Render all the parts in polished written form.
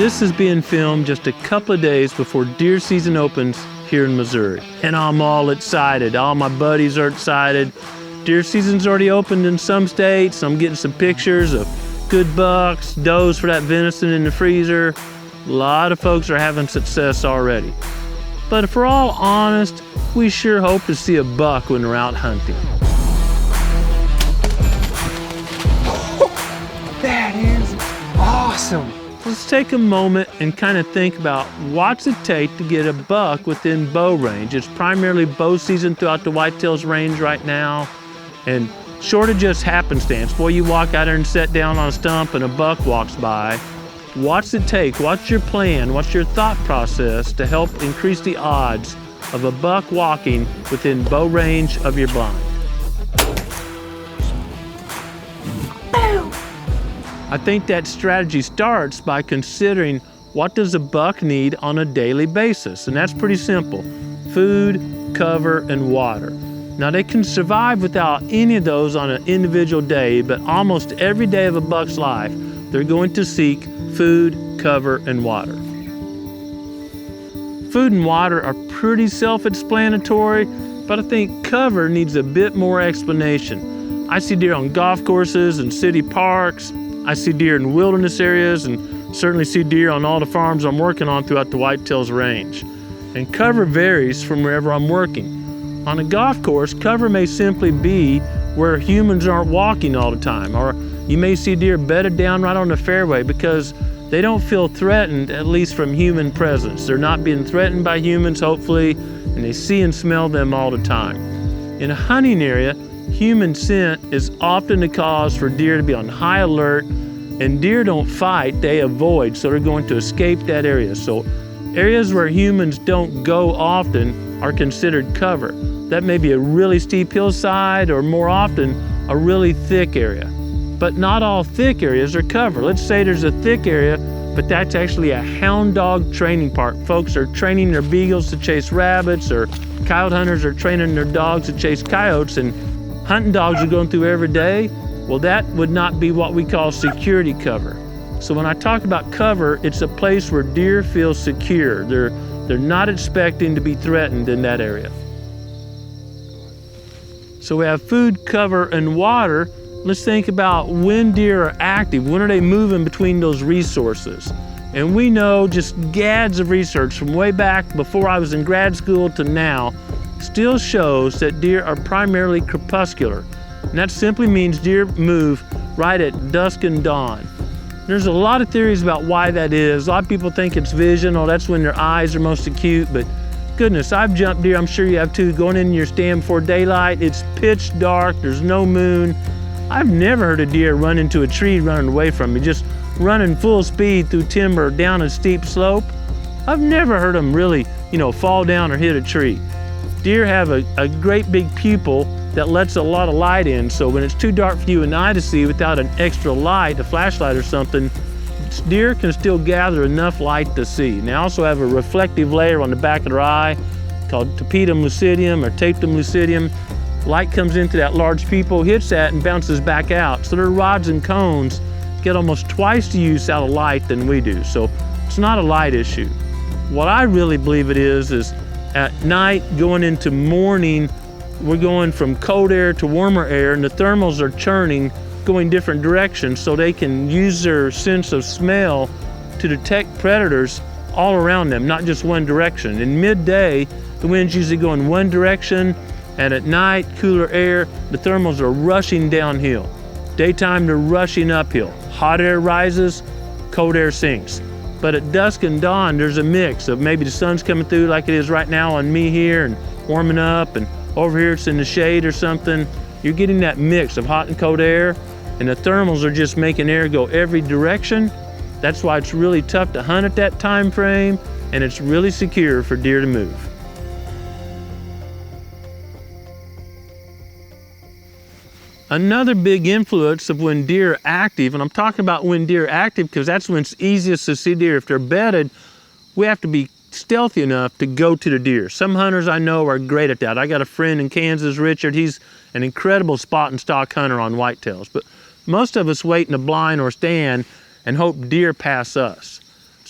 This is being filmed just a couple of days before deer season opens here in Missouri. And I'm all excited. All my buddies are excited. Deer season's already opened in some states. I'm getting some pictures of good bucks, does for that venison in the freezer. A lot of folks are having success already. But if we're all honest, we sure hope to see a buck when we're out hunting. That is awesome. Let's take a moment and kind of think about what's it take to get a buck within bow range. It's primarily bow season throughout the whitetails range right now. And short of just happenstance, boy, you walk out there and sit down on a stump and a buck walks by. What's it take? What's your plan? What's your thought process to help increase the odds of a buck walking within bow range of your blind? I think that strategy starts by considering what does a buck need on a daily basis, and that's pretty simple. Food, cover, and water. Now they can survive without any of those on an individual day, but almost every day of a buck's life, they're going to seek food, cover, and water. Food and water are pretty self-explanatory, but I think cover needs a bit more explanation. I see deer on golf courses and city parks. I see deer in wilderness areas and certainly see deer on all the farms I'm working on throughout the whitetails range. And cover varies from wherever I'm working. On a golf course, cover may simply be where humans aren't walking all the time, or you may see deer bedded down right on the fairway because they don't feel threatened, at least from human presence. They're not being threatened by humans, hopefully, and they see and smell them all the time. In a hunting area, human scent is often the cause for deer to be on high alert, and deer don't fight, they avoid, so they're going to escape that area. So areas where humans don't go often are considered cover. That may be a really steep hillside or more often a really thick area. But not all thick areas are cover. Let's say there's a thick area, but that's actually a hound dog training park. Folks are training their beagles to chase rabbits, or coyote hunters are training their dogs to chase coyotes, and hunting dogs are going through every day. Well, that would not be what we call security cover. So when I talk about cover, it's a place where deer feel secure. They're not expecting to be threatened in that area. So we have food, cover, and water. Let's think about when deer are active. When are they moving between those resources? And we know just gads of research from way back before I was in grad school to now still shows that deer are primarily crepuscular. And that simply means deer move right at dusk and dawn. There's a lot of theories about why that is. A lot of people think it's vision, or that's when their eyes are most acute, but goodness, I've jumped deer, I'm sure you have too, going in your stand before daylight. It's pitch dark, there's no moon. I've never heard a deer run into a tree running away from me, just running full speed through timber down a steep slope. I've never heard them really, fall down or hit a tree. Deer have a great big pupil that lets a lot of light in, so when it's too dark for you and I to see without an extra light, a flashlight or something, deer can still gather enough light to see. And they also have a reflective layer on the back of their eye called tapetum lucidium or tapetum lucidium. Light comes into that large pupil, hits that, and bounces back out. So their rods and cones get almost twice the use out of light than we do. So it's not a light issue. What I really believe it is at night going into morning, we're going from cold air to warmer air, and the thermals are churning, going different directions, so they can use their sense of smell to detect predators all around them, not just one direction. In midday, the winds usually go in one direction, and at night, cooler air, the thermals are rushing downhill. Daytime, they're rushing uphill. Hot air rises, cold air sinks. But at dusk and dawn, there's a mix of maybe the sun's coming through like it is right now on me here and warming up, and over here it's in the shade or something. You're getting that mix of hot and cold air, and the thermals are just making air go every direction. That's why it's really tough to hunt at that time frame, and it's really secure for deer to move. Another big influence of when deer are active, and I'm talking about when deer are active because that's when it's easiest to see deer. If they're bedded, we have to be stealthy enough to go to the deer. Some hunters I know are great at that. I got a friend in Kansas, Richard. He's an incredible spot and stalk hunter on whitetails. But most of us wait in a blind or stand and hope deer pass us.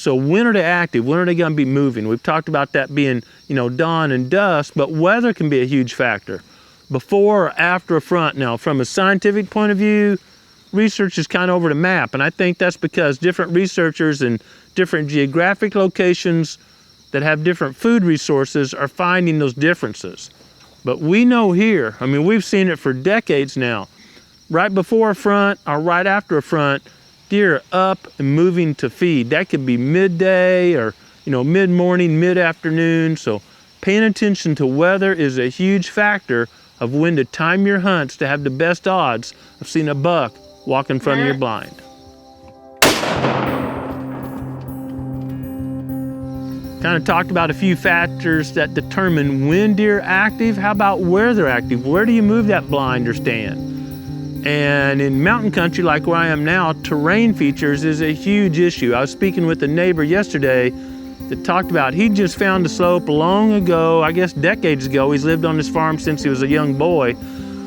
So when are they active? When are they gonna be moving? We've talked about that being, dawn and dusk, but weather can be a huge factor. Before or after a front. Now, from a scientific point of view, research is kind of over the map, and I think that's because different researchers in different geographic locations that have different food resources are finding those differences. But we know here, we've seen it for decades now, right before a front or right after a front, deer are up and moving to feed. That could be midday or mid-morning, mid-afternoon. So paying attention to weather is a huge factor of when to time your hunts to have the best odds of seeing a buck walk in front of your blind. Kind of talked about a few factors that determine when deer are active. How about where they're active? Where do you move that blind or stand? And in mountain country like where I am now, terrain features is a huge issue. I was speaking with a neighbor yesterday that talked about he just found a slope long ago, I guess decades ago. He's lived on this farm since he was a young boy,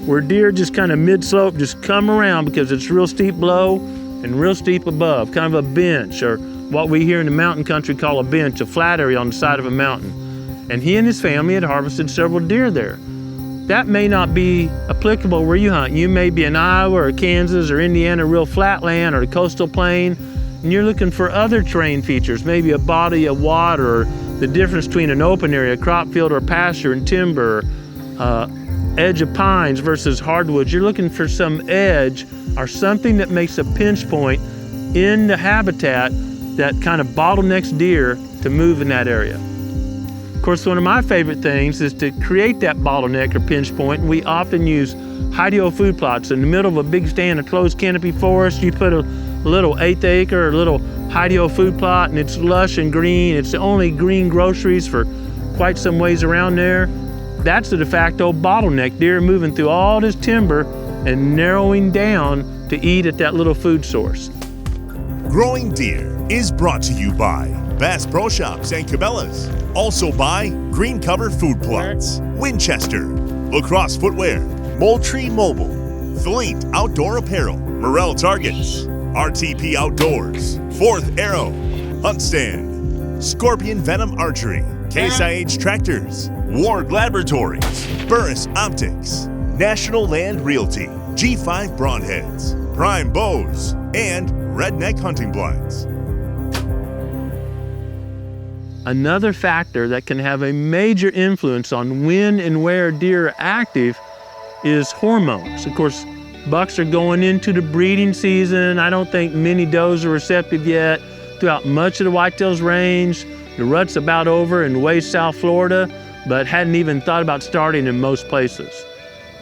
where deer just kind of mid-slope just come around because it's real steep below and real steep above, kind of a bench, or what we here in the mountain country call a bench, a flat area on the side of a mountain. And he and his family had harvested several deer there. That may not be applicable where you hunt. You may be in Iowa or Kansas or Indiana, real flat land or the coastal plain, and you're looking for other terrain features, maybe a body of water, or the difference between an open area, crop field or pasture and timber, edge of pines versus hardwoods. You're looking for some edge or something that makes a pinch point in the habitat that kind of bottlenecks deer to move in that area. Of course, one of my favorite things is to create that bottleneck or pinch point. We often use hideo food plots in the middle of a big stand of closed canopy forest. You put a little 1/8 acre or little hideo food plot, and it's lush and green. It's the only green groceries for quite some ways around there. That's the de facto bottleneck. Deer are moving through all this timber and narrowing down to eat at that little food source. Growing Deer is brought to you by Bass Pro Shops and Cabela's. Also by Green Cover Food Plots, Winchester, Lacrosse Footwear, Moultrie Mobile, Fleet Outdoor Apparel, Morel Targets, RTP Outdoors, Fourth Arrow, Hunt Stand, Scorpion Venom Archery, Case IH Tractors, Ward Laboratories, Burris Optics, National Land Realty, G5 Broadheads, Prime Bows, and Redneck Hunting Blinds. Another factor that can have a major influence on when and where deer are active is hormones. Of course, bucks are going into the breeding season. I don't think many does are receptive yet. Throughout much of the whitetails range, the rut's about over in way South Florida, but hadn't even thought about starting in most places.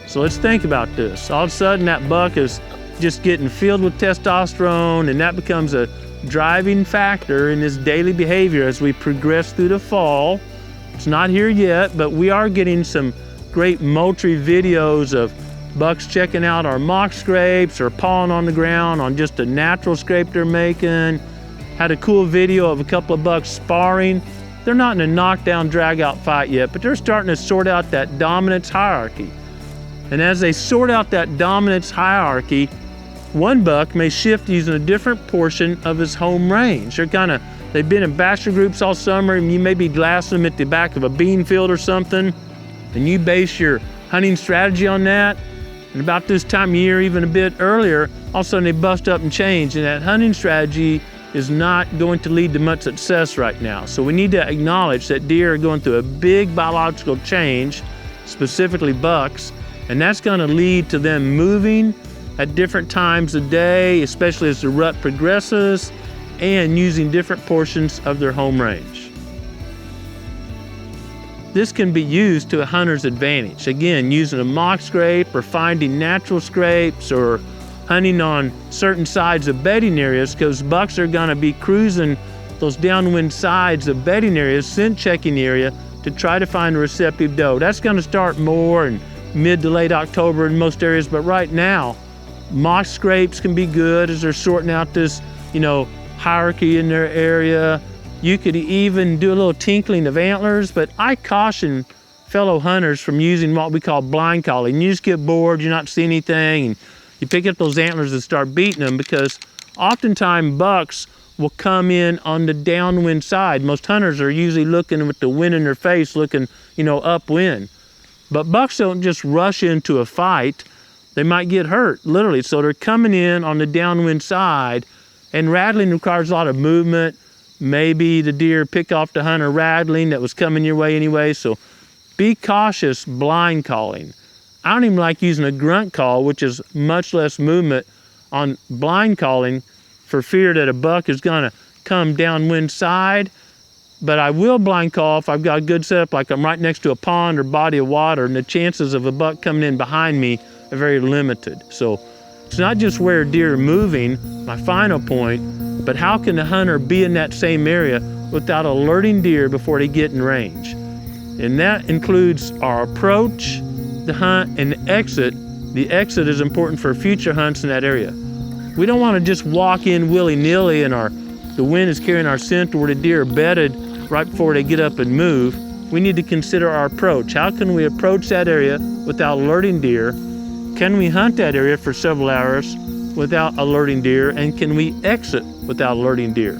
So let's think about this. All of a sudden, that buck is just getting filled with testosterone, and that becomes a driving factor in his daily behavior as we progress through the fall. It's not here yet, but we are getting some great Moultrie videos of bucks checking out our mock scrapes or pawing on the ground on just a natural scrape they're making. Had a cool video of a couple of bucks sparring. They're not in a knockdown, drag out fight yet, but they're starting to sort out that dominance hierarchy. And as they sort out that dominance hierarchy, one buck may shift using a different portion of his home range. They've been in bachelor groups all summer, and you may be glassing them at the back of a bean field or something, and you base your hunting strategy on that. And about this time of year, even a bit earlier, all of a sudden they bust up and change, and that hunting strategy is not going to lead to much success right now. So we need to acknowledge that deer are going through a big biological change, specifically bucks, and that's going to lead to them moving at different times of day, especially as the rut progresses, and using different portions of their home range. This can be used to a hunter's advantage. Again, using a mock scrape or finding natural scrapes or hunting on certain sides of bedding areas, because bucks are going to be cruising those downwind sides of bedding areas, scent checking area, to try to find a receptive doe. That's going to start more in mid to late October in most areas, but right now, mock scrapes can be good as they're sorting out this, hierarchy in their area. You could even do a little tinkling of antlers, but I caution fellow hunters from using what we call blind calling. You just get bored, you're not seeing anything, and you pick up those antlers and start beating them, because oftentimes bucks will come in on the downwind side. Most hunters are usually looking with the wind in their face, looking, upwind. But bucks don't just rush into a fight. They might get hurt, literally. So they're coming in on the downwind side, and rattling requires a lot of movement. Maybe the deer pick off the hunter rattling that was coming your way anyway. So be cautious blind calling. I don't even like using a grunt call, which is much less movement on blind calling, for fear that a buck is gonna come downwind side. But I will blind call if I've got a good setup, like I'm right next to a pond or body of water, and the chances of a buck coming in behind me are very limited. So it's not just where deer are moving, my final point, but how can the hunter be in that same area without alerting deer before they get in range? And that includes our approach, the hunt, and the exit. The exit is important for future hunts in that area. We don't want to just walk in willy-nilly and the wind is carrying our scent to where the deer are bedded right before they get up and move. We need to consider our approach. How can we approach that area without alerting deer? Can we hunt that area for several hours without alerting deer? And can we exit without alerting deer?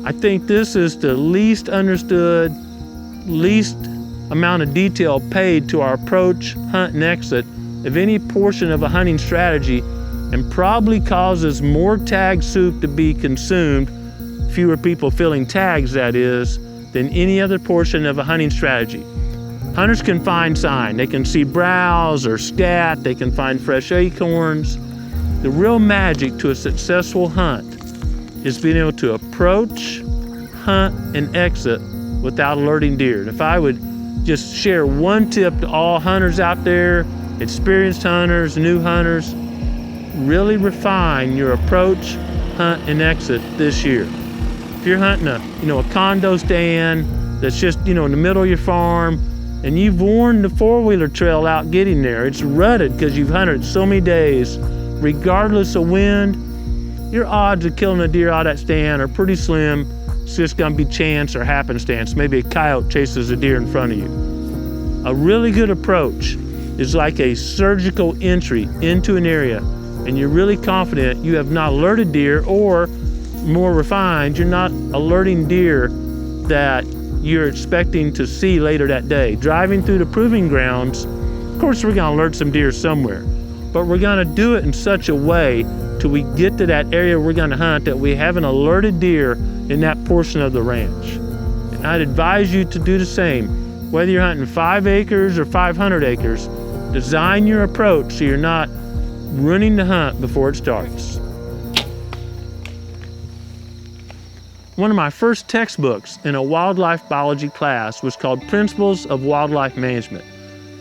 I think this is the least understood, least amount of detail paid to our approach, hunt, and exit of any portion of a hunting strategy, and probably causes more tag soup to be consumed, fewer people filling tags that is, than any other portion of a hunting strategy. Hunters can find sign. They can see browse or scat. They can find fresh acorns. The real magic to a successful hunt is being able to approach, hunt, and exit without alerting deer. And if I would just share one tip to all hunters out there, experienced hunters, new hunters, really refine your approach, hunt, and exit this year. If you're hunting a condo stand that's just, in the middle of your farm, and you've worn the four-wheeler trail out getting there, it's rutted because you've hunted so many days, regardless of wind, your odds of killing a deer out of that stand are pretty slim. It's just gonna be chance or happenstance. Maybe a coyote chases a deer in front of you. A really good approach is like a surgical entry into an area, and you're really confident you have not alerted deer, or more refined, you're not alerting deer that you're expecting to see later that day. Driving through the proving grounds, of course we're gonna alert some deer somewhere, but we're gonna do it in such a way till we get to that area we're gonna hunt that we haven't alerted deer in that portion of the ranch. And I'd advise you to do the same. Whether you're hunting 5 acres or 500 acres, design your approach so you're not running the hunt before it starts. One of my first textbooks in a wildlife biology class was called Principles of Wildlife Management.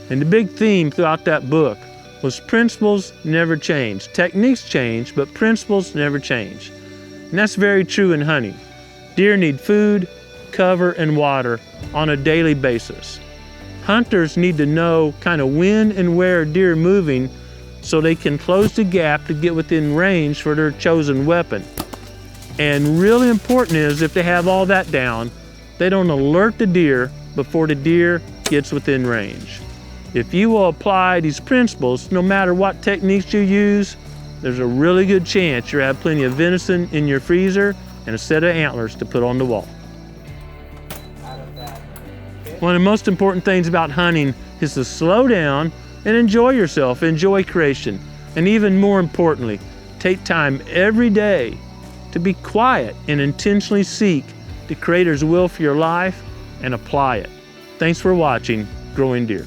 And the big theme throughout that book was principles never change. Techniques change, but principles never change. And that's very true in hunting. Deer need food, cover, and water on a daily basis. Hunters need to know kind of when and where deer are moving so they can close the gap to get within range for their chosen weapon. And really important is, if they have all that down, they don't alert the deer before the deer gets within range. If you will apply these principles, no matter what techniques you use, there's a really good chance you'll have plenty of venison in your freezer and a set of antlers to put on the wall. One of the most important things about hunting is to slow down and enjoy yourself, enjoy creation. And even more importantly, take time every day to be quiet and intentionally seek the Creator's will for your life and apply it. Thanks for watching Growing Deer.